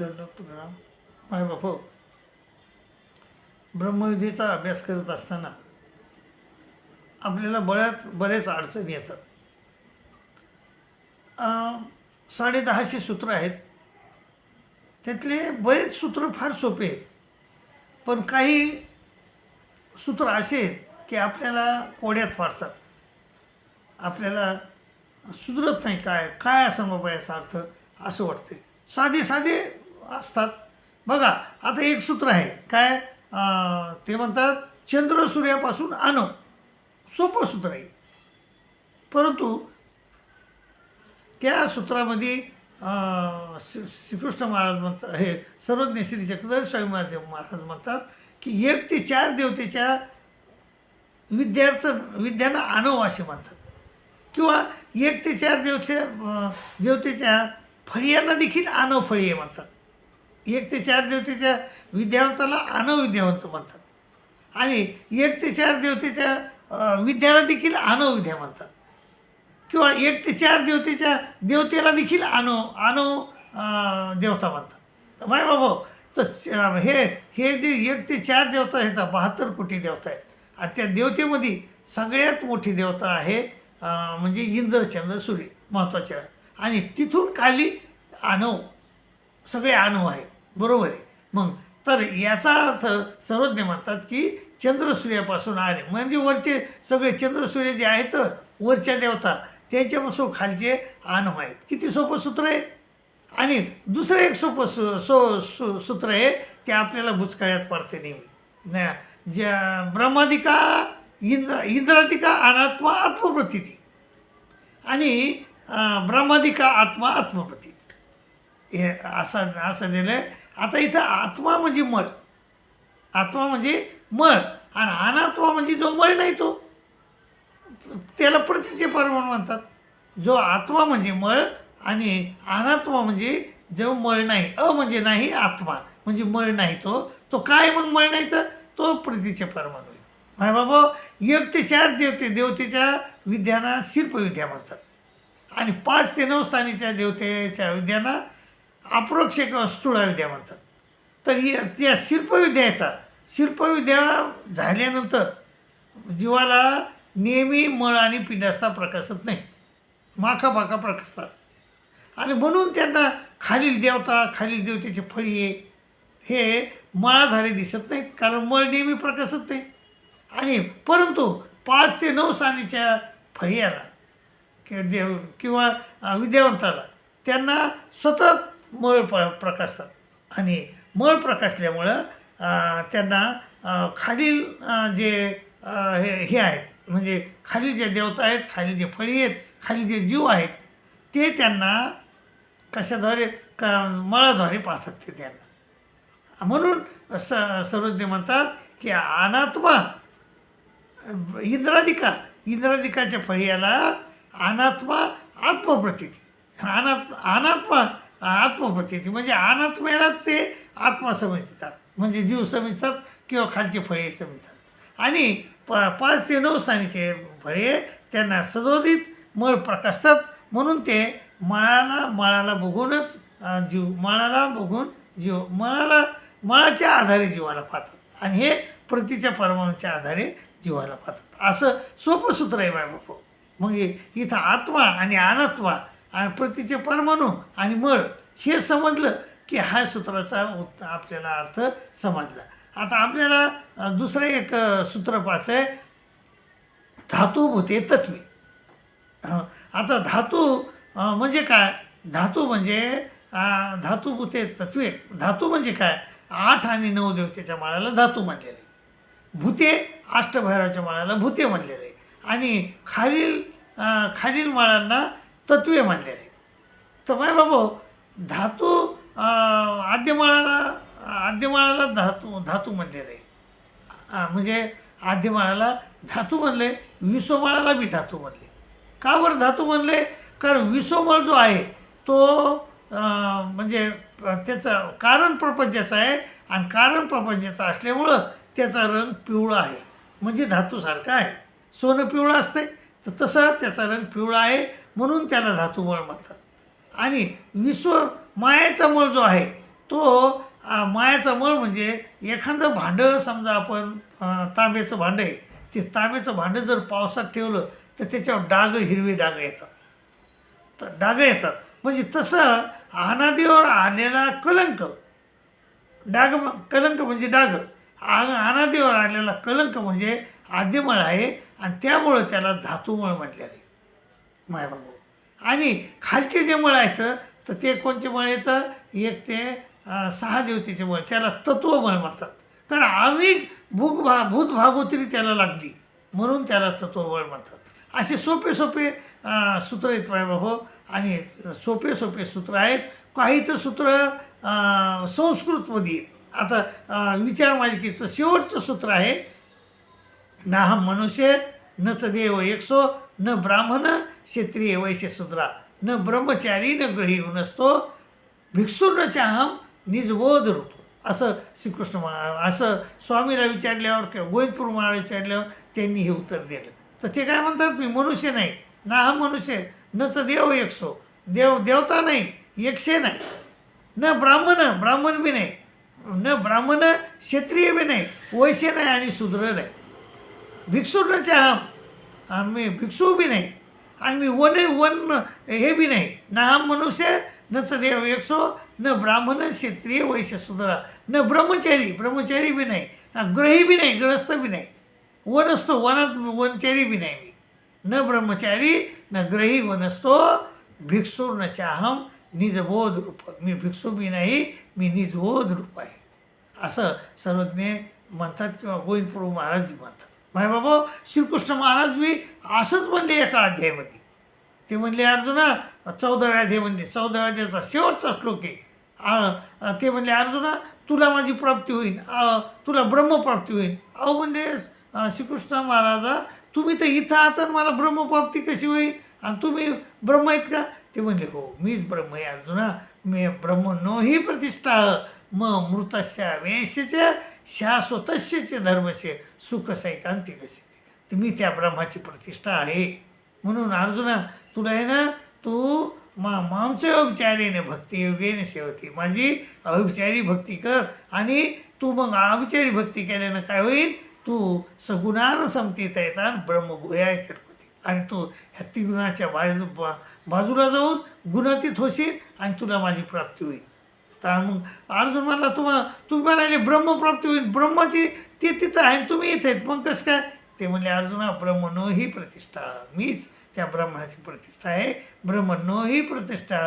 दंडोपराम माय बापू, ब्रह्मविद्येचा अभ्यास करत असताना आपल्याला बरेच अडचणी येतात. 10.500 सूत्र आहेत. त्यातले बरेच सूत्र फार सोपे आहेत, पण काही सूत्र असे आहेत की आपल्याला कोड्यात पाडतात. आपल्याला सुधरत नाही, काय काय असं बाबा याचा अर्थ असं वाटते. साधे साधे असतात. बघा, आता एक सूत्र आहे काय, ते म्हणतात चंद्र सूर्यापासून आणव. सोपं सूत्र आहे, परंतु त्या सूत्रामध्ये श्रीकृष्ण महाराज म्हणतात, हे सर्वज्ञ श्री चक्रधर स्वामी महाराज म्हणतात की 1 ते 4 देवतेच्या विद्यांना आणव असे म्हणतात, किंवा 1 ते 4 देवतेच्या फळियांना देखील आणव फळी म्हणतात. 1 ते 4 देवतेच्या विद्यावंताला आणव विद्यावंत म्हणतात, आणि 1 ते 4 देवतेच्या विद्याला देखील आणव विद्या म्हणतात, किंवा 1 ते 4 देवतेला देखील आणव देवता म्हणतात. तर माय बाबा, तर हे जे 1 ते 4 देवता आहेत, 72 कोटी देवता आहेत, आणि त्या देवतेमध्ये सगळ्यात मोठी देवता आहे म्हणजे इंद्र चंद्र सूर्य महत्त्वाचे आहे, आणि तिथून खाली आणव सगळे आणव आहेत. बरोबर आहे. मग तर याचा अर्थ सर्वज्ञ म्हणतात की चंद्र सूर्यापासून आले, म्हणजे वरचे सगळे चंद्र सूर्य जे आहेत वरच्या देवता त्यांच्यापासून खालचे आणव आहेत. किती सोपं सूत्र आहे. आणि दुसरं एक सोपं सूत्र आहे, ते आपल्याला भुचकाळ्यात पडते नेहमी. ज्या ब्रह्मादिका इंद्रादिका अनात्मा आत्मप्रतीती, आणि ब्रह्मादिका आत्मा आत्मप्रतीती, हे असं दिलं आहे. आता इथं आत्मा म्हणजे मळ, आत्मा म्हणजे मळ, आणि अनात्मा म्हणजे जो मळ नाही तो, त्याला प्रतीचे परमाणू म्हणतात. जो आत्मा म्हणजे मळ, आणि अनात्मा म्हणजे जो मळ नाही, म्हणजे नाही, आत्मा म्हणजे मळ नाही, तो काय मग मळ नाही, तर तो प्रतीचे परमाणू आहे. माय बाबा, 1 ते 4 देवतेच्या विद्यांना शिल्पविद्या म्हणतात, आणि 5 ते 9 स्थानीच्या देवतेच्या विद्यांना अप्रोक्ष किंवा स्थूळा विद्या म्हणतात. तर त्या शिल्पविद्या येतात. शिल्पविद्या झाल्यानंतर जीवाला नेहमी मळ आणि पिंडास्ता प्रकाशत नाही, माखा प्रकाशतात, आणि म्हणून त्यांना खालील देवतेची फळी हे मळाधारे दिसत नाहीत, कारण मळ नेहमी प्रकाशत नाही. आणि परंतु 5 ते 9 स्थानीच्या फळीयाला किंवा विद्यावंताला त्यांना सतत मळ प्रकाशतात, आणि मळ प्रकाशल्यामुळं त्यांना खालील जे हे आहेत, म्हणजे खाली जे देवता आहेत, खाली जे फळी आहेत, खाली जे जीव आहेत, ते त्यांना कशाद्वारे मळाद्वारे पाहतात ते त्यांना. म्हणून सर्वज्ञ म्हणतात की अनात्मा इंद्रादिकाच्या फळीयाला अनात्मा आत्मप्रतीती, अनात्मा आत्मप्रतीती, म्हणजे अनात्म्यालाच ते आत्मा समजतात, म्हणजे जीव समजतात, किंवा खालचे फळे समजतात. आणि 5 ते 9 स्थानीचे फळे त्यांना सदोदित मळ प्रकाशतात, म्हणून ते मळाला बघूनच मळाच्या आधारे जीवाला पाहतात, आणि हे प्रतीच्या परमाणूच्या आधारे जीवाला पाहतात. असं सोपं सूत्र आहे बाय बापू. मग इथं आत्मा आणि अनात्मा आणि प्रतीचे परमाणू आणि मळ हे समजलं की ह्या सूत्राचा आपल्याला अर्थ समजला. आता आपल्याला दुसरं एक सूत्र पाहायचं आहे, धातू भूते तत्वे. आता धातू म्हणजे काय, धातू भूते तत्वे. धातू म्हणजे काय, 8 आणि 9 देवतेच्या माळाला धातू म्हणलेलं आहे. भूते अष्टभैरवाच्या माळाला भूते म्हणलेलं आहे, आणि खालील माळांना तत्वे म्हणलेले आहे. तर माय बाबा, धातू आद्यमाळाला धातू म्हणलेलं आहे, म्हणजे आद्यमाळाला धातू म्हणले, विसोमाळाला बी धातू म्हणले. का बरं धातू म्हणले, कारण विसोमळ जो आहे तो म्हणजे त्याचं कारण प्रपंचाचं आहे, आणि कारण प्रपंचाचं असल्यामुळं त्याचा रंग पिवळा आहे, म्हणजे धातूसारखा आहे. सोनं पिवळं असते, तर तसं त्याचा रंग पिवळा आहे, म्हणून त्याला धातूमळ म्हणतात. आणि मायाचा मळ जो आहे तो मायाचा मळ म्हणजे एखादं भांडं समजा आपण तांब्याचं भांडं आहे, ते तांब्याचं भांडं जर पावसात ठेवलं तर त्याच्यावर डाग, हिरवे डाग येतात. तर डाग येतात म्हणजे तसं अनादीवर आलेला कलंक, कलंक म्हणजे डाग, अनादीवर आलेला कलंक म्हणजे आदिमळ आहे आणि त्यामुळं त्याला धातुमळ म्हटलेलं आहे मायबाबू. आणि खालचे जे मळ आहेत तर ते कोणचे मळ येतं, 1 ते 6 देवतेचे मळ, त्याला तत्वमळ म्हणतात. कारण अनेक भूत भागवतरी त्याला लागली म्हणून त्याला तत्वबळ म्हणतात. असे सोपे सोपे सूत्र आहेत मायबाबू. आणि सोपे सोपे सूत्र आहेत. काही तर सूत्र संस्कृतमध्ये आहेत. आता विचार मालिकेचं शेवटचं सूत्र आहे, नाहम मनुष्य न च देव एकसो न ब्राह्मण क्षत्रिय वैश्य शूद्रा न ब्रह्मचारी न ग्रही नसतो भिक्षुर चाहम निजबोध रूप. असं श्रीकृष्ण असं स्वामीला विचारल्यावर किंवा गोविंदपूर महाराज विचारल्यावर त्यांनी हे उत्तर दिलं. तर ते काय म्हणतात, मी मनुष्य नाही, नाहम मनुष्य न च देव एकसो, देवता नाही, एकशे नाही, न ब्राह्मण बी नाही, न ब्राह्मण क्षत्रिय बी नाही, वैश्य नाही आणि शूद्र नाही, भिक्षुरचे मी भिक्षू बी नाही आणि मी वन हे बी नाही, नाहम मनुष्य नच देव एकसो न ब्राह्मण क्षत्रिय वैश्य शूद्रा न ब्रह्मचारी बी नाही, ना ग्रही बी नाही, ग्रस्त बी नाही, वन असतो वनात वनचारी बी नाही मी, न ब्रह्मचारी न ग्रही वन असतो भिक्षुर न चाहम निजबोध रूप. मी भिक्षू बी नाही, मी निजबोध रूप आहे असं सर्वज्ञ म्हणतात किंवा गोविंदपूर महाराज म्हणतात. मायबाबा श्रीकृष्ण महाराज मी असंच म्हणले एका अध्यायामध्ये. ते म्हणले अर्जुना 14व्या अध्यायामध्ये 14व्या अध्यायाचा शेवटचा श्लोक आहे. ते म्हणले अर्जुना तुला माझी प्राप्ती होईल, तुला ब्रह्मप्राप्ती होईल. अहो म्हणले श्रीकृष्ण महाराजा तुम्ही तर इथं आहात आणि मला ब्रह्मप्राप्ती कशी होईल आणि तुम्ही ब्रह्म आहेत का. ते म्हणले हो मीच ब्रह्म आहे अर्जुना, मे ब्रह्म नो ही प्रतिष्ठा मृतस्य वेश्यच शाश्वतस्य धर्मस्य सुख सैकांतिकस्य. तर मी त्या ब्रह्माची प्रतिष्ठा आहे. म्हणून अर्जुना तुला आहे ना, तू मामच्या अविचारीने भक्तियोगेने सेवती, माझी अविचारी भक्ती कर आणि तू मग अविचारी भक्ती केल्यानं काय होईल, तू सगुणानं समतीत येतात ब्रह्मभूयाय करपती आणि तू ह्या तिगुणाच्या बाजूला जाऊन गुणातीत होशील आणि तुला माझी प्राप्ती होईल. तर मग अर्जुन म्हणला तुम्ही म्हणाले ब्रह्मप्राप्ती होईल, ब्रह्माची ते तिथं आहे तुम्ही इथे आहेत, मग कसं काय. ते म्हणले अर्जुना ब्रह्मनो ही प्रतिष्ठा, मीच त्या ब्रह्माची प्रतिष्ठा आहे. ब्रह्मनो ही प्रतिष्ठा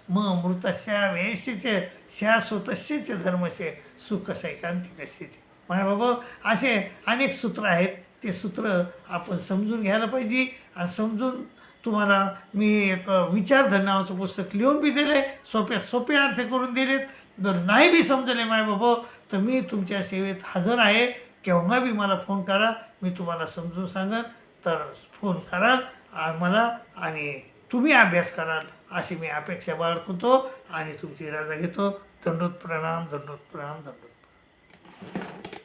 मृतस्य वेश्यचे शाश्वतस्य धर्मसे सुख सैकांतिकस्य. माझ्या बाबा असे अनेक सूत्र आहेत. ते सूत्र आपण समजून घ्यायला पाहिजे आणि समजून तुम्हाला मी एक विचारधन नावाचं पुस्तक लिहून बी दिलं आहे, सोपे अर्थ करून दिलेत. जर नाही बी समजले माय बाबा तर मी तुमच्या सेवेत हजर आहे. केव्हा बी मला फोन करा, मी तुम्हाला समजून सांगेन. तर फोन कराल मला आणि तुम्ही अभ्यास कराल अशी मी अपेक्षा बाळगतो आणि तुमची रजा घेतो. दंडोत प्रणाम, दंडोत प्रणाम, दंडोत प्रणाम.